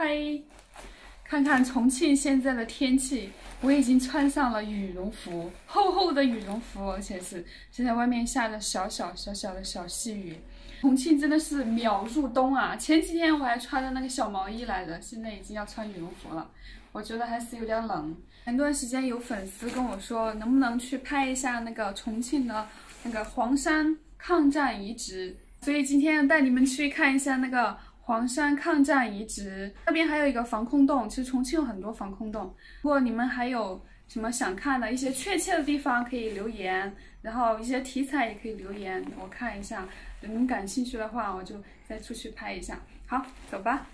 嗨，看看重庆现在的天气，我已经穿上了羽绒服，厚厚的羽绒服，而且是现在外面下着小小的小细雨。重庆真的是秒入冬啊！前几天我还穿着那个小毛衣来着，现在已经要穿羽绒服了。我觉得还是有点冷。前段时间有粉丝跟我说，能不能去拍一下那个重庆的那个黄山抗战遗址，所以今天带你们去看一下那个黄山抗战遗址。那边还有一个防空洞，其实重庆有很多防空洞。如果你们还有什么想看的一些确切的地方，可以留言，然后一些题材也可以留言，我看一下。你们感兴趣的话，我就再出去拍一下。好，走吧。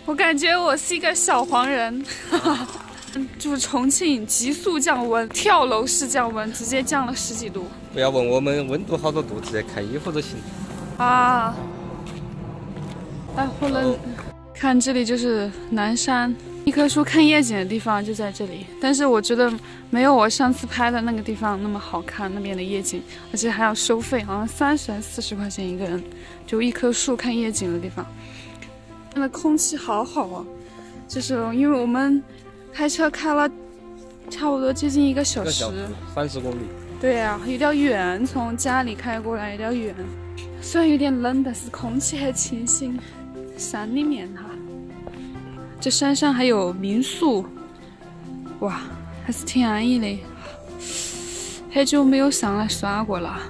我感觉我是一个小黄人，就是重庆急速降温，跳楼式降温，直接降了10几度。不要问我们温度好多度，直接开衣服就行。啊！哎，好冷。看这里就是南山，一棵树看夜景的地方就在这里，但是我觉得没有我上次拍的那个地方那么好看，那边的夜景，而且还要收费，好像30还是40块钱一个人，就一棵树看夜景的地方。那空气好好啊，就是因为我们开车开了差不多接近1个小时，30公里。对呀，有点远，从家里开过来有点远。虽然有点冷，但是空气很清新。山里面哈，这山上还有民宿，哇，还是挺安逸的。很久没有上来耍过了。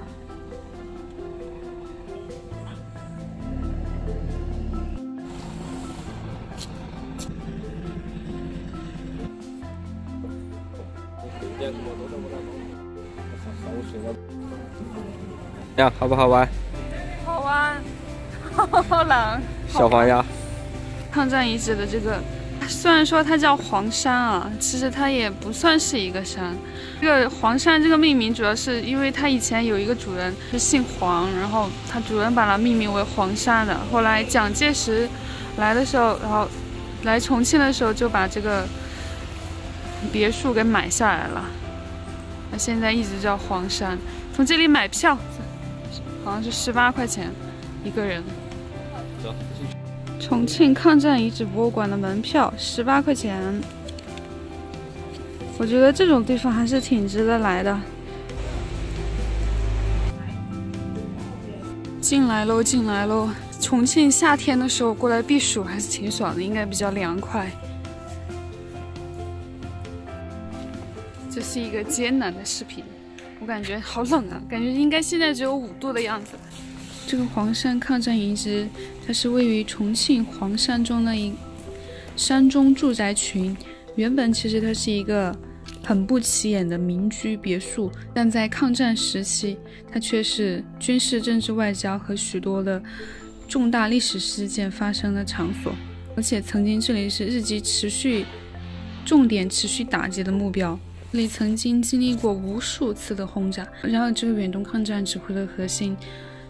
呀，好不好玩？好玩，好冷。小黄鸭。抗战遗址的这个，虽然说它叫黄山啊，其实它也不算是一个山。这个黄山这个命名主要是因为它以前有一个主人是姓黄，然后他主人把它命名为黄山的。后来蒋介石来的时候，然后来重庆的时候就把这个别墅给买下来了。那现在一直叫黄山。从这里买票，好像是18块钱一个人。重庆抗战遗址博物馆的门票18块钱，我觉得这种地方还是挺值得来的。进来喽，进来喽！重庆夏天的时候过来避暑还是挺爽的，应该比较凉快。这是一个艰难的视频，我感觉好冷啊，感觉应该现在只有5度的样子。这个黄山抗战遗址，它是位于重庆黄山中的一山中住宅群。原本其实它是一个很不起眼的民居别墅，但在抗战时期，它却是军事、政治、外交和许多的重大历史事件发生的场所。而且曾经这里是日机重点持续打击的目标。这里曾经经历过无数次的轰炸，然而这个远东抗战指挥的核心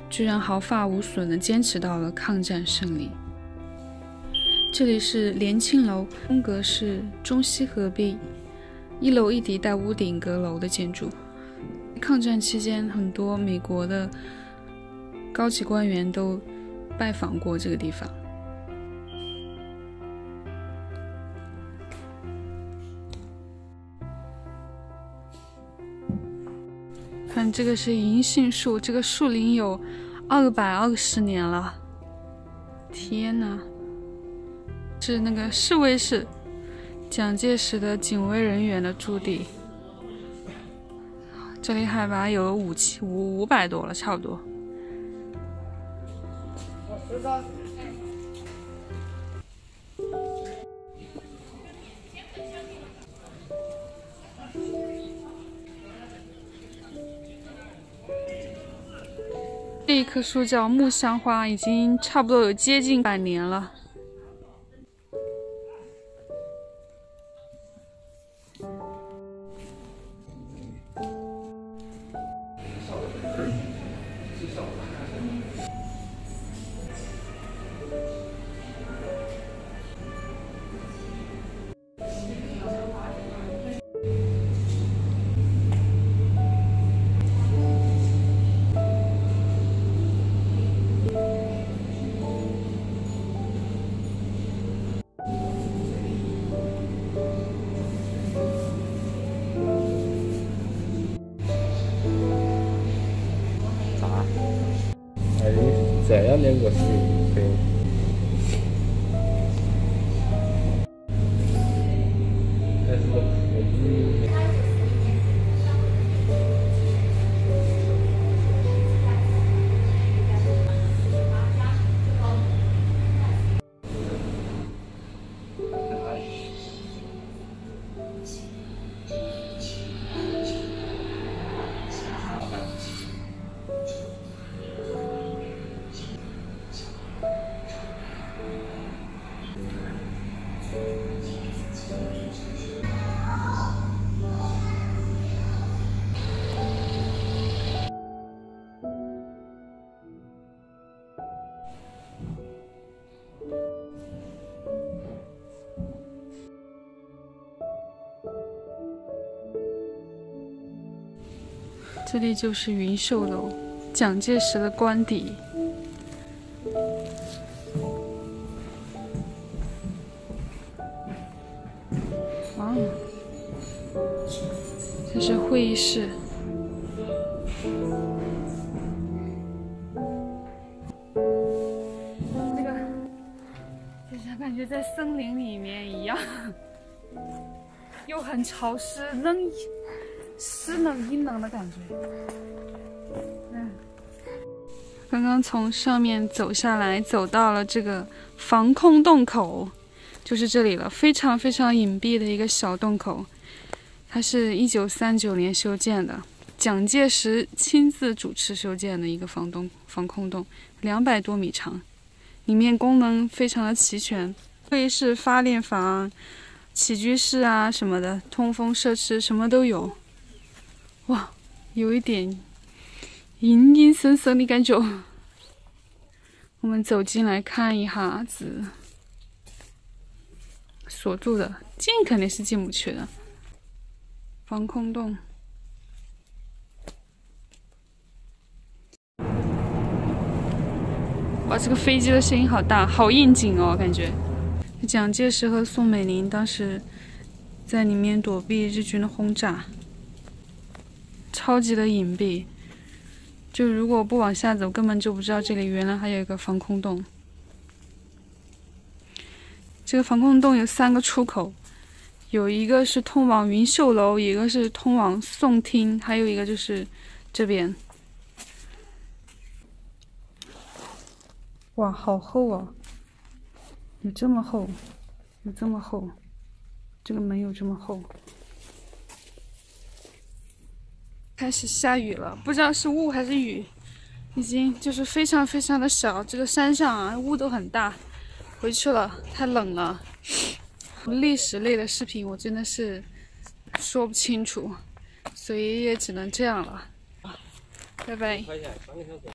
居然毫发无损地坚持到了抗战胜利。这里是联庆楼，风格是中西合璧，1楼一底带屋顶阁楼的建筑。抗战期间，很多美国的高级官员都拜访过这个地方。看这个是银杏树，这个树龄有220年了。天哪！是那个侍卫室，蒋介石的警卫人员的驻地。这里海拔有500多了，差不多。这一棵树叫木香花，已经差不多有接近100年了。这样2个是可以。还是个这里就是云寿楼，蒋介石的官邸。哇，这是会议室。这个就是感觉在森林里面一样，又很潮湿，湿冷阴冷的感觉。刚刚从上面走下来，走到了这个防空洞口，就是这里了。非常非常隐蔽的一个小洞口，它是1939年修建的，蒋介石亲自主持修建的一个防空洞，200多米长，里面功能非常的齐全，会议室、发电房、起居室啊什么的，通风设施什么都有。哇，有一点阴阴森森的感觉。我们走进来看一下子，锁住的，进肯定是进不去的。防空洞，哇，这个飞机的声音好大，好应景哦，感觉。蒋介石和宋美龄当时在里面躲避日军的轰炸。超级的隐蔽，就如果不往下走，根本就不知道这里原来还有一个防空洞。这个防空洞有3个出口，有一个是通往云寿楼，一个是通往宋厅，还有一个就是这边。哇，好厚哦！有这么厚，有这么厚，这个门有这么厚。开始下雨了，不知道是雾还是雨，已经就是非常非常的小。这个山上啊，雾都很大。回去了，太冷了。历史类的视频我真的是说不清楚，所以也只能这样了。拜拜。